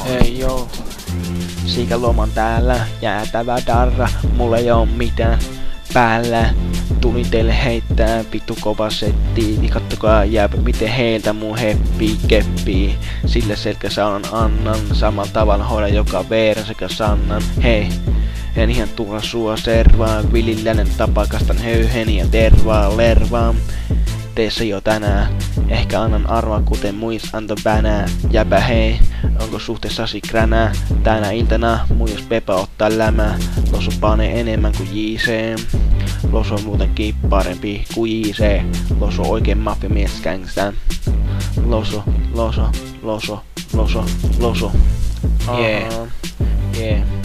Hei joo, Siikaluoman täällä, jäätävä darra, mulla ei oo mitään päällä. Tulin teille heittää vittu kova setti, niin kattokaa jääpä miten heiltä mun heppii keppii. Sille selkäsaunan annan, samalla tavalla hoidan joka veera sekä sannan. Hei, en ihan tulla sua servaan, vilillänen tapakastan höyheni ja tervaa lervaa. Teissä jo tänään, ehkä annan arvoa kuten muis anto bänää. Jäpä hei, onko suhteessasi kränää? Tänä iltana muijos Pepa ottaa lämää. Loso panee enemmän kuin JC. Loso on muutenkin parempi kuin JC. Loso oikein mafiamies gangsta. Loso, loso, loso, loso, loso. Yeah, yeah.